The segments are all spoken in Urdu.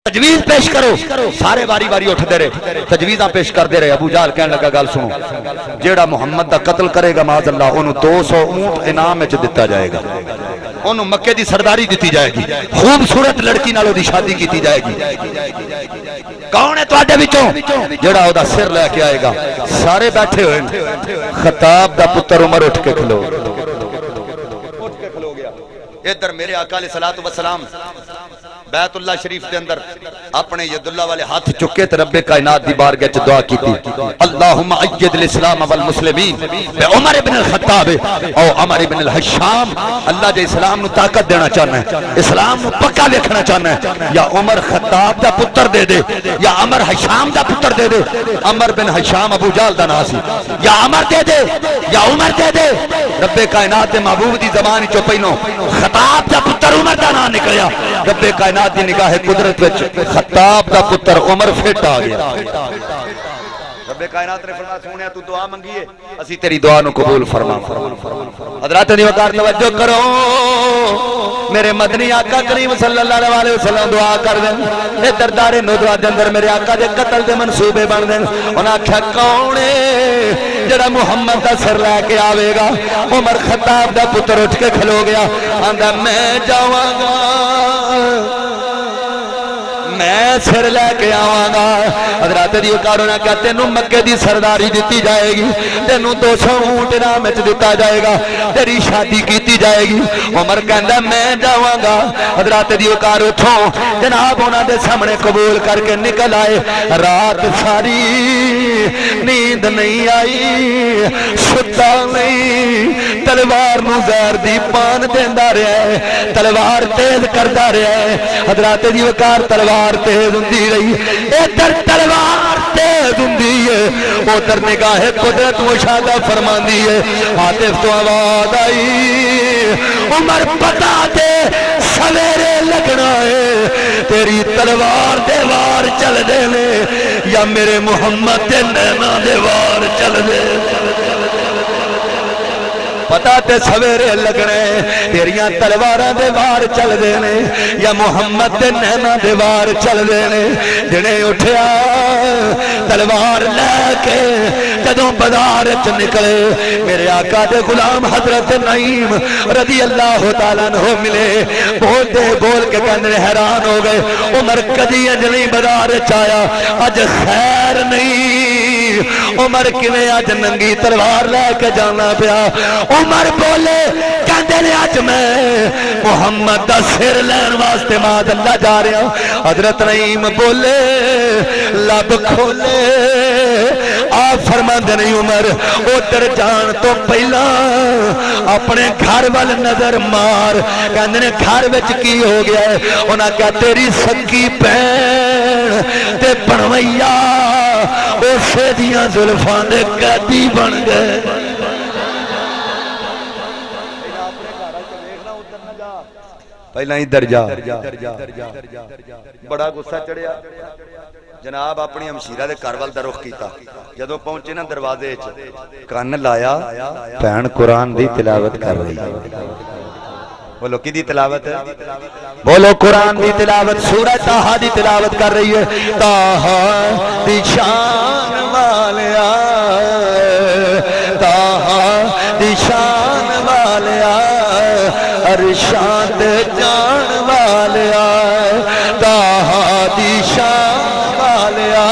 تجویز پیش کرو سارے باری باری اٹھتے رہے تجویزاں پیش کرتے رہے ابو جہل کہنے لگا گل سنو جیڑا محمد دا قتل کرے گا معاذ اللہ انہوں 200 اونٹ انعام وچ دتا جائے گا انہوں مکے دی سرداری دیتی جائے گی خوبصورت لڑکی نالوں دی شادی کیتی جائے گی کون ہے تواڈے وچوں جیڑا او دا سر لے کے آئے گا سارے بیٹھے ہوئے خطاب دا پتر عمر اٹھ کے کھلو گیا ادھر میرے آقا علیہ الصلوۃ والسلام بیت اللہ شریف دے اندر اپنے ید اللہ والے ہاتھ چکے تے رب کائنات دی بارگاہ وچ دعا کیتی اللہم اید الاسلام والمسلمین بے عمر ابن الخطاب او عمر ابن الحشام اللہ جے اسلام نو طاقت دینا چاہنا ہے اسلام نو پکا دیکھنا چاہنا ہے یا عمر خطاب دا پتر دے دے یا عمر حشام دا پتر دے دے عمر بن حشام ابو جہل دا نام سی یا عمر دے دے یا عمر دے دے رب کائنات دے محبوب دی زبان چوں پہلوں خطاب دا پتر عمر دا نام نکلیا رب کائنات دی نگاہ قدرت وچ خطاب دا پتر عمر فٹ آ گیا رب کائنات نے فرمایا سونیا تو دعا منگیے اسی تیری دعا نو قبول فرما حضرات نے وقار توجہ کرو میرے مدنی آقا کریم صلی اللہ علیہ وسلم دعا کر دیں اے دردار ندوہ دے اندر میرے آقا دے قتل دے منصوبے بن دیں انہاں آکھیا کون ہے جڑا محمد دا سر لے کے آوے گا عمر خطاب دا پتر اٹھ کے کھلو گیا آندا میں جاواں گا میں سر لے کے آواں گا حضرات دی کارونا کہ تینوں مکے دی سرداری دیتی جائے گی تینوں 200 اونٹ انعام وچ دتا جائے گا تیری شادی کیتی جائے گی عمر کہندا میں جاواں گا حضرات دی کار اٹھوں جناب انہاں دے سامنے قبول کر کے نکل آئے رات ساری نیند نہیں آئی ستا نہیں تلوار نو زہر دی پان دیندا رہیا ہے تلوار تیز کردا رہیا ہے حضرات دی کار تلوار تیز ہوندی رہی ادھر تلوار تیز ہوندی ہے ادھر نگاہ قدرت مشاہدہ فرماندی ہے عاطف تو آواز آئی عمر بتا دے سویرے لگنا ہے تیری تلوار دے وار چل دے نے یا میرے محمد دے نینا دے وار چل دے پتا تے سویرے لگنے تیریاں تلواراں دے وار چل دے نے یا محمد دے نینا دے وار چل دے نے جنے اٹھیا تلوار لے کے جدوں بازار وچ نکلے میرے آقا دے غلام حضرت نعیم رضی اللہ تعالیٰ عنہ ملے بول کے کہنے حیران ہو گئے عمر کدی اج نہیں بازار وچ آیا اج خیر نہیں عمر کیویں اج ننگی تلوار لے کے جانا پیا عمر بولے کہندے نے اج میں محمد دا سر لین واسطے ماد اللہ جا رہا حضرت نعیم بولے لب کھولے آپ فرماندے نہیں عمر ادھر جان تو پہلا اپنے گھر وال نظر مار کہندے نے گھر وچ کی ہو گیا ہے انہاں کہا تیری سکی بہن تے بنویا اسے دیاں زلفاں دے قیدی بن گئے پہلا ہی درجہ بڑا غصہ چڑھیا جناب اپنی ہمشیرہ دے کاروال دا رخ کیتا جدوں پہنچے نا دروازے وچ کان لایا بہن قرآن دی تلاوت کر رہی بولو کی دی تلاوت ہے بولو قرآن دی تلاوت سورہ طٰہٰ دی تلاوت کر رہی ہے طٰہٰ دی شان والیا طٰہٰ دی شان والیا ارشاد جان والیا طٰہٰ دی شان والیا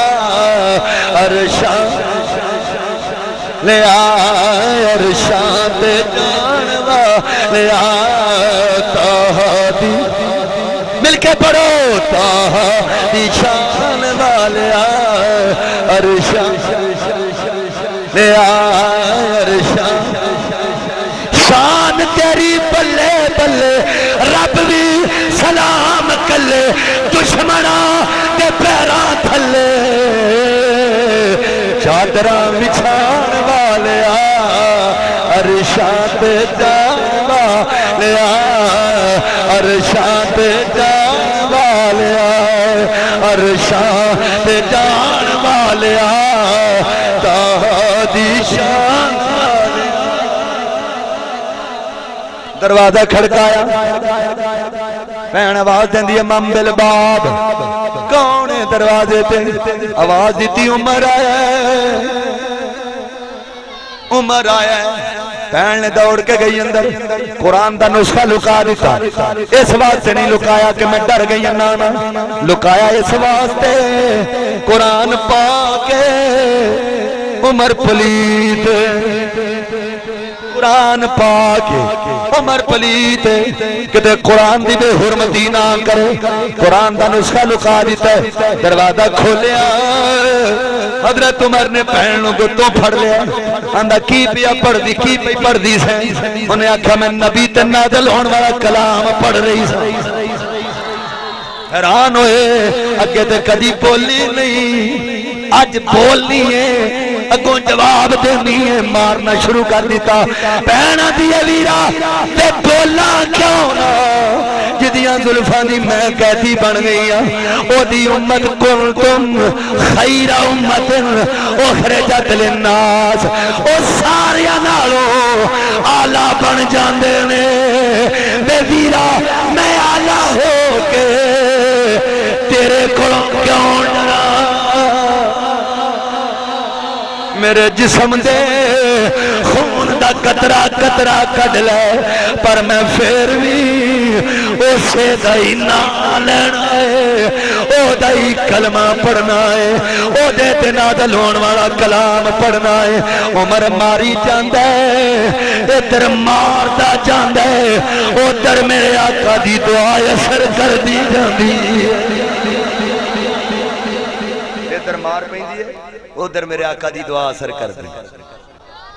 ارشاد لیا ارشاد جان والیا طٰہٰ دی مل کے پڑھو طٰہٰ دی شان والیا ارشاد لیا ارشاد شان تیری بلے بلے رب بھی سلام کلے دشمنا کے پیراں تھلے چادراں بچھان والیا ارشاد جان والیا ارشاد جان والیا ارشاد جان والیا طٰہٰ دی شان دروازہ کھڑکایا بہن آواز دیندی ہے مم بالباب دروازے تے آواز دیتی عمر آیا ہے عمر آیا ہے بہن نے دوڑ کے گئی اندر قرآن دا نسخہ لکا دیتا اس واسطے نہیں لکایا کہ میں ڈر گئی نانا لکایا اس واسطے قرآن پا کے عمر پلیت قرآن پا کے عمر پلیت کتے قرآن دی بے حرمتی نہ کرے قرآن دا نسخہ لکا دیتا ہے دروازہ کھولیا حضرت عمر نے پہنوں کو تو پھڑ لیا اندھا کی پیا پڑھ دی کی پی پڑھ دی سے انہیں آکھا میں نبی تے نازل ہون والا کلام پڑھ رہی سے حیران ہوئے اگے تے کدی بولی نہیں آج بولنی ہے اگوں جواب دینی ہے مارنا شروع کر دیتا پہنا دیا ویرا تے بولا کیوں نہ جدیاں ظلفانی میں کہتی بن گئی او دی امت کنتم خیر امت اخرجت للناس او ساریا نالو آلہ بن جاندے نے بے ویرا میں آلہ ہو کے تیرے کلوں کیوں ڈرا میرے جسم دے خون دا قطرہ قطرہ کڈ لے پر میں پھر بھی اسے دائی نہ لینا ہے او دائی کلمہ پڑھنا ہے او دیتے نازل ہون والا کلام پڑھنا ہے عمر ماری جاندہ ہے ادھر ماردا جاندہ ہے ادھر میرے آقا دی دعا اثر کر دی جاندی ادھر مار پہن دیئے ادھر میرے آقا دی دعا اثر کر دی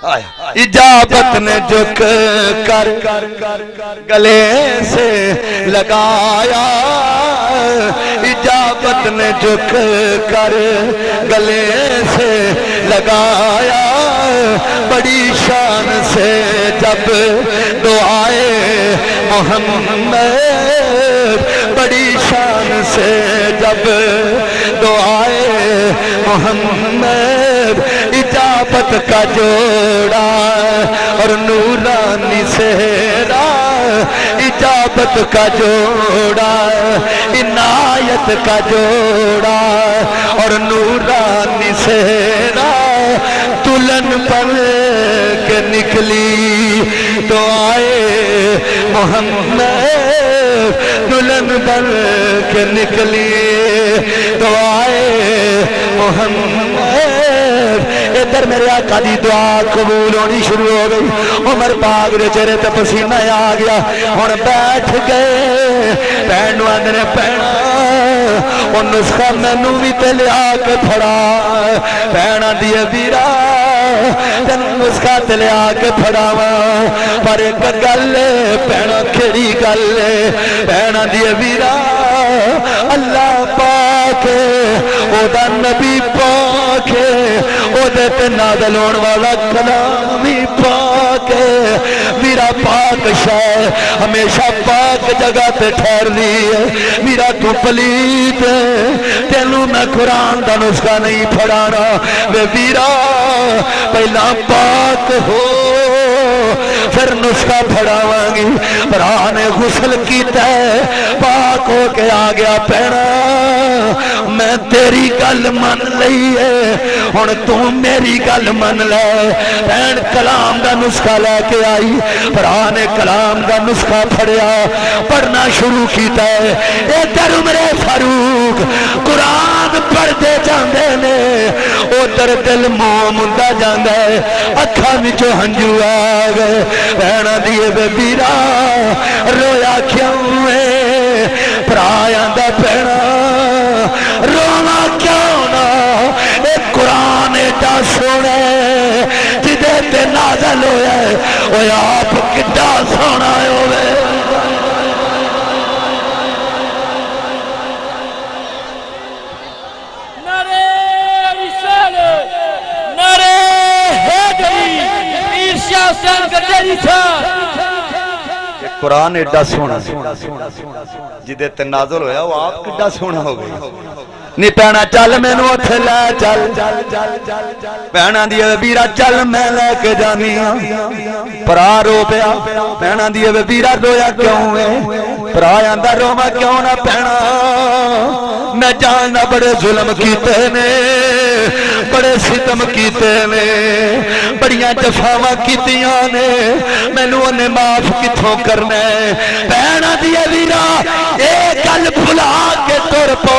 اجابت نے جھک کر گلے سے لگایا اجابت نے جھک کر گلے سے لگایا بڑی شان سے جب دعائے محمد بڑی شان سے جب دعائے محمد اجابت کا جوڑا اور نورانی سہرا اجابت کا جوڑا عنایت کا جوڑا اور نورانی سہرا دلہن پر کے نکلی تو آئے محمد دلہن بن کے نکلی تو آئے محمد ادھر میرے آقا دی دعا قبول ہونی شروع ہو گئی عمر پاک دے چہرے تے پسینہ آ گیا ہن بیٹھ گئے پہنو اندر پہنا او نسخہ مینوں بھی تے لیا کے پھڑا پہنا دی ویرا تن نسخہ تے لیا کے پھڑاواں پر ایک گل پہنا کیڑی گل پہنا دی ویرا اللہ پاک او دا نبی پاک او دے تے نازل ہون والا کلام ہی پاک میرا پاک شے ہمیشہ پاک جگہ تے ٹھہر دی ہے میرا تو پلیت تینوں میں قرآن دا نسخہ نہیں پڑھانا وے ویرا پہلا پاک ہو پھر نسخہ پڑھاواں گی برا نے غسل کیتا ہے پاک ہو کے آ گیا پہنا میں تیری گل من لئی ہے ہن تو میری گل من لے بہن کلام دا نسخہ لے کے آئی برا نے کلام دا نسخہ پڑھیا پڑھنا شروع کیتا ہے ادھر عمر فاروق قرآن پڑھتے جاندے نے ادھر دل موم ہوندا جاندا ہے اکھاں وچوں ہنجو آ گئے بہنا دیے بے بیرا رویا کیوں ہے پرایا دا بہنا رونا کیوں نہ اے قرآن ایڈا سونا جدے تے نازل ہویا ہے اوے آپ کڈا سونا ہوئے قرآن ایڈا سونا جدے تے نازل ہویا وہ آپ کڈا سونا ہو گئی ਨੀ ਪੈਣਾ ਚੱਲ ਮੈਨੂੰ ਉੱਥੇ ਲੈ ਚੱਲ ਭੈਣਾਂ ਦੀ ਵੀਰਾ ਚੱਲ ਮੈਂ ਲੈ ਕੇ ਜਾਨੀ ਆ ਭਰਾ ਰੋ ਪਿਆ ਭੈਣਾਂ ਦੀ ਵੀਰਾ ਰੋਇਆ ਕਿਉਂ ਏ ਭਰਾ ਆਂਦਾ ਰੋਵਾ ਕਿਉਂ ਨਾ ਭੈਣਾ ਮੈਂ ਜਾਣਦਾ ਬੜੇ ਜ਼ੁਲਮ ਕੀਤੇ ਨੇ ਬੜੇ ਸਿਤਮ ਕੀਤੇ ਨੇ ਬੜੀਆਂ ਜਫਾਵਾਂ ਕੀਤੀਆਂ ਨੇ ਮੈਨੂੰ ਉਹਨੇ ਮਾਫ ਕਿੱਥੋਂ ਕਰਨਾ ਭੈਣਾਂ ਦੀ ਵੀਰਾ ਇਹ ਗੱਲ ਭੁਲਾ ਕੇ ਤੁਰ ਪੋ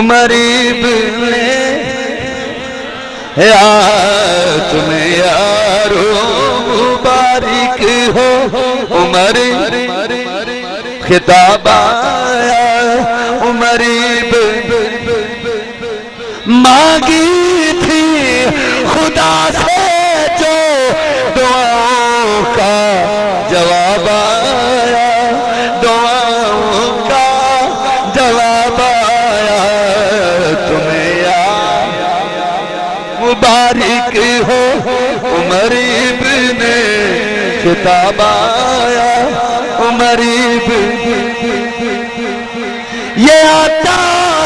عمر ابن یا تمہیں یارو مبارک ہو عمر خطاب آیا عمر مانگی تھی خدا سے جو دعاؤں کا جواب آیا دعاؤں کا جواب آیا تمہیں مبارک ہو عمر ابن خطاب آیا عمر یہ آتا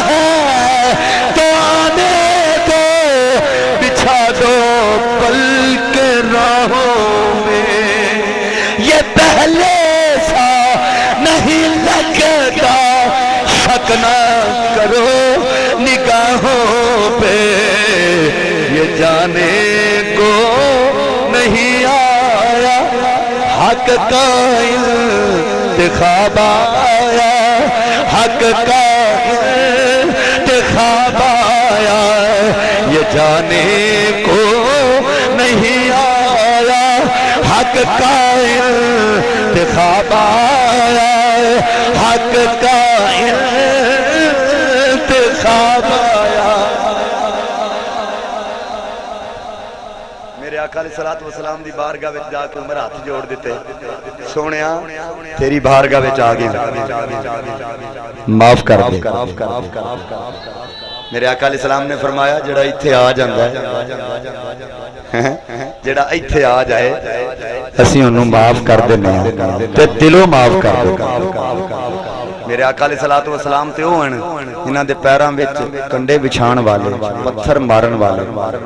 ہے تو آنے دو بچھا دو پل کے راہوں میں یہ پہلے سا نہیں لگتا شک نہ کرو نگاہوں پہ یہ جانے کو نہیں آیا حق کا انتخاب آیا حق کا انتخاب آیا یہ جانے کو نہیں آیا حق کا انتخاب آیا حق کا انتخاب آیا میرے آقا علیہ السلام دی بارگاہ وچ جا کے عمر ہاتھ جوڑ دیتے سونیا تیری بارگاہ وچ آ گئے معاف کر دے میرے آقا علیہ السلام نے فرمایا جڑا ایتھے آ جاندا ہے جڑا ایتھے آ جائے اسی انہوں معاف کر دینے ہیں تے دلوں معاف کر دے میرے آقا علیہ السلام تے وہ ہیں انہاں دے پیراں وچ کنڈے بچھان والے پتھر مارن والے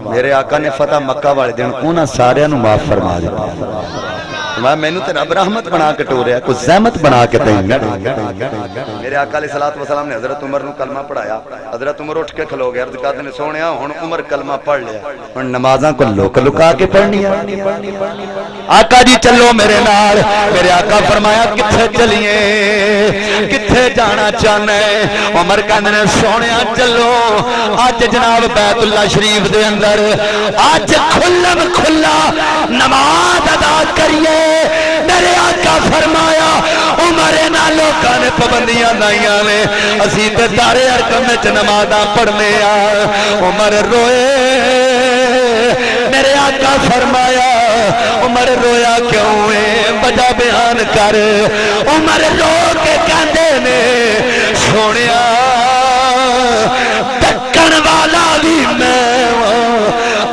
میرے آقا نے فتح مکہ والے دن انہاں سارے نو معاف فرما دیا میں نے تے رب رحمت بنا کے ٹوریا کوئی زحمت بنا کے دیں میرے آقا علیہ السلام نے حضرت عمر نو کلمہ پڑھایا حضرت عمر اٹھ کے کھلو گیا عرض کرتے نے سونیا ہن عمر کلمہ پڑھ لیا ہن نمازاں کو لوک لکا کے پڑھنی ہے آقا جی چلو میرے نال میرے آقا فرمایا کتھے چلیے کتھے جانا چاہنا ہے عمر کہندے نے سونیا چلو اج جناب بیت اللہ شریف دے اندر اج کھلم کھلا نماز ادا کریے میرے آقا فرمایا عمر نہ لوکاں نے پابندیاں لائیاں نے اسی تے دارے ارکم وچ نمازاں پڑھنے آ عمر روئے میرے آقا فرمایا عمر رویا کیوں ہے وجہ بیان کر عمر رو کے کہندے نے سونیا ٹکن والا بھی میں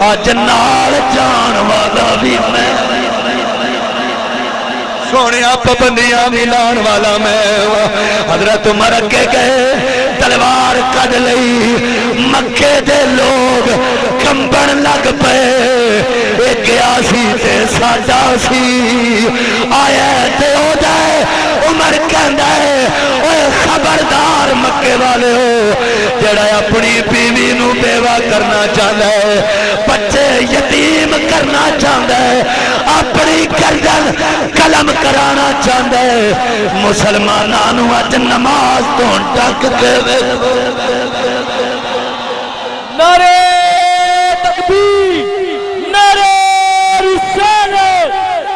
اج نال جان والا بھی میں سونیا پابندیاں ملان والا میں حضرت عمر کے گئے تلوار کڈ لئی مکے دے لوگ کمبن لگ پے ایک گیا سی تے ساڈا سی آیا تے ہو جائے عمر کہندا ہے اوے خبردار مکے والے ہو جڑا اپنی بیوی نو بیوہ کرنا چاہتا ہے بچے یتیم کرنا چاہتا ہے اپنی گردن قلم کرانا چاہتا ہے مسلمانوں اج نماز تو ڈک کے نعرہ تکبیر نعرہ رسالت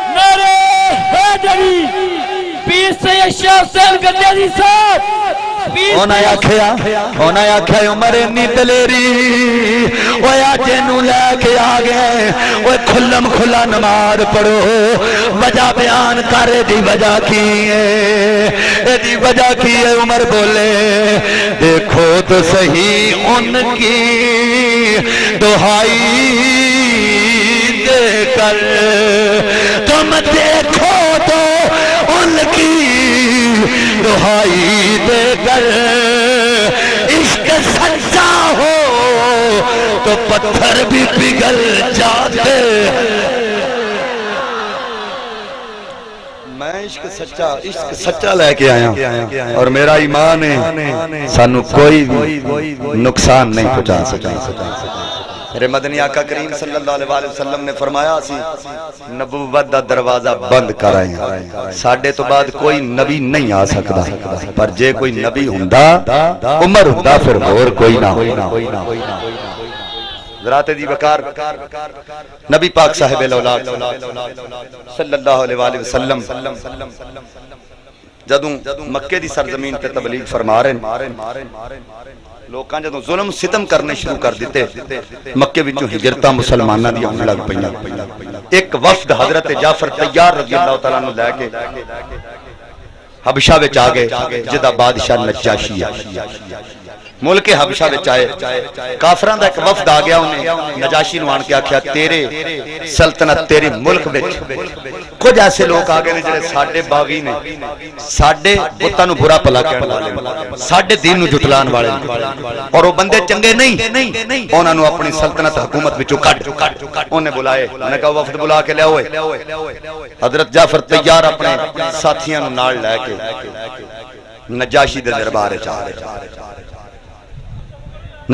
نعرہ حیدری پیر سید شاہ حسین گدیری صاحب ہونا آکھیا عمر انی دلیری وہ آج نو لے کے آگئے وہ کھلم کھلا نماز پڑھو وجہ بیان کرے دی وجہ کی ہے دی وجہ کی ہے عمر بولے دیکھو تو صحیح ان کی دہائی دے کر تم دیکھو تو ان کی دہائی دے کر عشق سچا ہو تو پتھر بھی پگھل جاتے میں عشق سچا لے کے آیا اور میرا ایمان ہے سانو کوئی نقصان نہیں پہنچا سکتا میرے مدنی آقا کریم صلی اللہ علیہ وسلم نے فرمایا اسی نبوت دا دروازہ بند کر آئے ہیں، ساڈے تو بعد کوئی نبی نہیں آ سکتا، پر جے کوئی نبی ہوندا عمر ہوندا پھر اور کوئی نہ ذرات دی وقار نبی پاک صاحب الاولاد صلی اللہ علیہ وسلم جدوں مکے دی سرزمین تے تبلیغ فرما رہے ہیں، لوکاں جدوں ظلم ستم کرنے شروع کر دیتے، مکے وچوں ہجرتاں مسلماناں دی آن لگ پئیاں۔ ایک وفد حضرت جعفر طیار رضی اللہ تعالیٰ عنہ لے کے حبشہ وچ آ گئے، جدا بادشاہ نجاشی ہے، ملک حبشہ وچ آئے، کافراں دا ایک وفد آ گیا، انہیں نجاشی نو آن کے آکھیا تیرے سلطنت تیرے ملک وچ کچھ ایسے لوگ آ گئے نے جڑے ساڈے باغی نے، ساڈے بتاں نو برا بھلا کہن والے، ساڈے دین نو جھٹلان والے، اور وہ بندے چنگے نہیں، انہاں نو اپنی سلطنت حکومت وچوں کڈ، انہیں بلائے، انہیں کہا وفد بلا کے لے آؤ۔ حضرت جعفر طیار اپنے ساتھیاں نو نال لے کے نجاشی دے دربار وچ آ گئے۔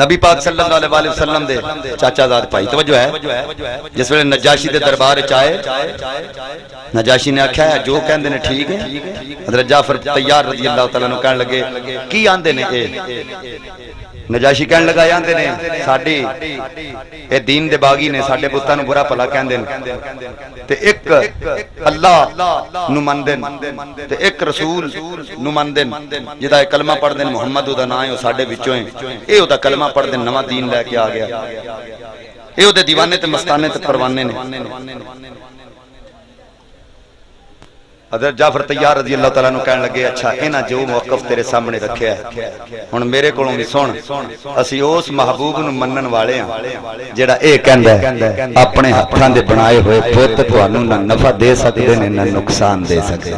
نبی پاک صلی اللہ علیہ وسلم دے چاچا زاد بھائی توجہ ہے، جس ویلے نجاشی دے دربار وچ آئے، نجاشی نے آکھیا ہے جو کہندے نے ٹھیک ہے۔ حضرت جعفر طیار رضی اللہ تعالیٰ عنہ کہن لگے کی آندے نے اے؟ نجاشی کہن لگا آندے نے ساڈی اے دین دے باغی نے، ساڈے بتاں نو برا بھلا کہندے نے، تے ایک اللہ نو مندن تے ایک رسول نو مندن، جدا کلمہ پڑھ دین محمد دا نام ہے، او ساڈے وچوں ہیں، اے او دا کلمہ پڑھ دین نواں دین لے کے آ گیا، اے او دے دیوانے تے مستانے تے پروانے نے۔ حضرت جعفر طیار رضی اللہ تعالیٰ عنہ کہنے لگے اچھا انہاں جو موقف تیرے سامنے رکھیا ہے ہن میرے کولوں بھی سن، اسی اس محبوب نو منن والے ہاں جڑا اے کہندا ہے اپنے ہتھاں دے بنائے ہوئے پت تانوں نہ نفع دے سکدے نے نہ نقصان دے سکدے،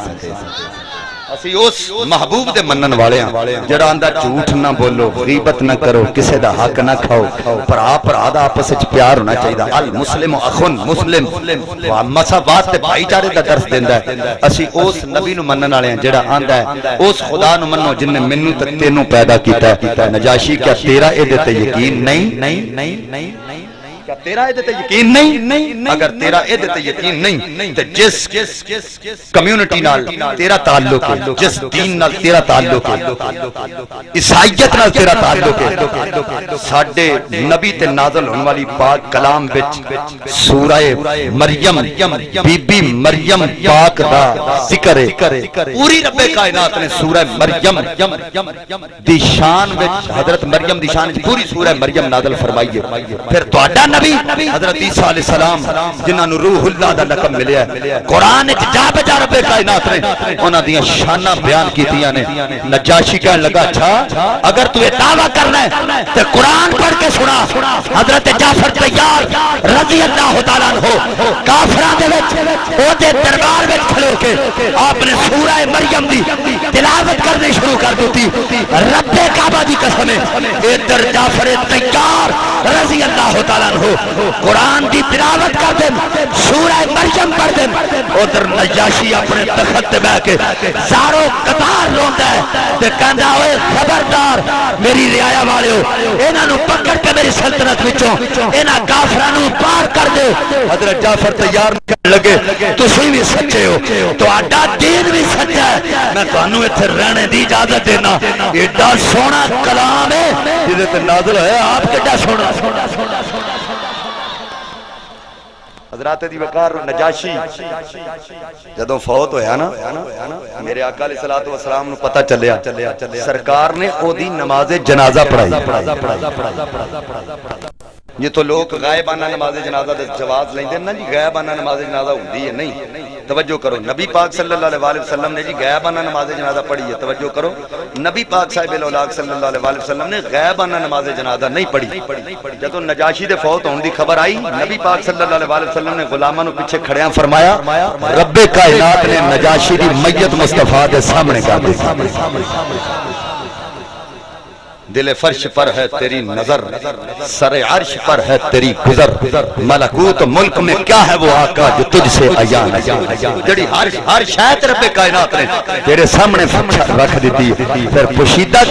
اسی اس محبوب دے منن والے ہاں جڑا آندا جھوٹ نہ بولو، غیبت نہ کرو، کسے دا حق نہ کھاؤ، بھرا دا آپس وچ پیار ہونا چاہیے، المسلم اخن مسلم، مساوات تے بھائی چارے دا درس دیندا ہے۔ اسی اس نبی نو منن والے ہیں جڑا آندا ہے اس خدا نو منو جن نے مینوں تے تینوں پیدا کیتا ہے۔ نجاشی کیا تیرا اے تے یقین نہیں؟ کیا تیرا اے تے یقین نہیں؟ اگر تیرا اے تے یقین نہیں تے جس کمیونٹی نال تیرا تعلق ہے، جس دین نال تیرا تعلق ہے، عیسائیت نال تیرا تعلق ہے، ساڈے نبی تے نازل ہونے والی پاک کلام وچ سورہ مریم بی بی مریم پاک دا ذکر ہے، پوری رب کائنات نے سورہ مریم دی شان وچ حضرت مریم دی شان وچ پوری سورہ مریم نازل فرمائی ہے۔ پھر تہاڈا نبی حضرت عیسیٰ علیہ السلام جنہاں نو روح اللہ دا لقب ملیا ہے، قرآن وچ جا بجا رب کائنات نے انہاں دیاں شاناں بیان کیتیاں نے۔ نجاشی کہن لگا اچھا اگر تو یہ دعویٰ کرنا ہے تے قرآن پڑھ کے سنا۔ حضرت جعفر طیار رضی اللہ تعالیٰ عنہ کافراں دے وچ او دے دربار وچ کھلو کے آپ نے سورہ مریم دی تلاوت کرنی شروع کر دیتی۔ رب کعبہ دی قسم ہے ادھر جعفر طیار رضی اللہ تعالیٰ عنہ قرآن دی تلاوت کر دیں، سورہ مریم پڑھ دیں، ادھر نجاشی اپنے تخت تے بیٹھ کے زارو قطار روندا ہے تے کہندا اوے خبردار میری رعایا والےو انہاں نو پکڑ کے میری سلطنت وچوں انہاں کافراں نو پار کر دے۔ حضرت جعفر طیار کہن لگے تسی بھی سچے ہو، تہاڈا دین بھی سچا ہے، میں تانوں ایتھے رہنے دی اجازت دینا۔ ایڈا سونا کلام ہے جدے تے نازل ہے، آپ کیڈا سونا حضرات دی وقار نجاشی جدوں فوت ہویا نا، میرے آقا علیہ الصلوۃ والسلام نو پتہ چلیا، سرکار نے او دی نماز جنازہ پڑھائی۔ یہ تو لوگ غائبانہ نماز جنازہ دے جواز لیندے نا جی، غائبانہ نماز جنازہ ہوندی ہے نہیں، توجہ کرو۔ نبی پاک صلی اللہ علیہ وسلم نے جی غائبانہ نماز جنازہ پڑھی ہے، توجہ کرو۔ نبی پاک صاحب الاولاق صلی اللہ علیہ وسلم نے غائبانہ نماز جنازہ نہیں پڑھی۔ جدوں نجاشی دے فوت ہون دی خبر آئی، نبی پاک صلی اللہ علیہ وسلم نے غلاماں نو پیچھے کھڑیاں فرمایا رب کائنات نے نجاشی دی میت مصطفیٰ دے سامنے کر دی۔ دل فرش پر ہے تیری نظر، سر عرش پر ہے تیری گزر، ملکوت ملک میں کیا ہے وہ آقا جو تجھ سے عیاں جڑی ہر شاید رب کائنات نے تیرے سامنے رکھ دیتی۔ پھر پوشیدہ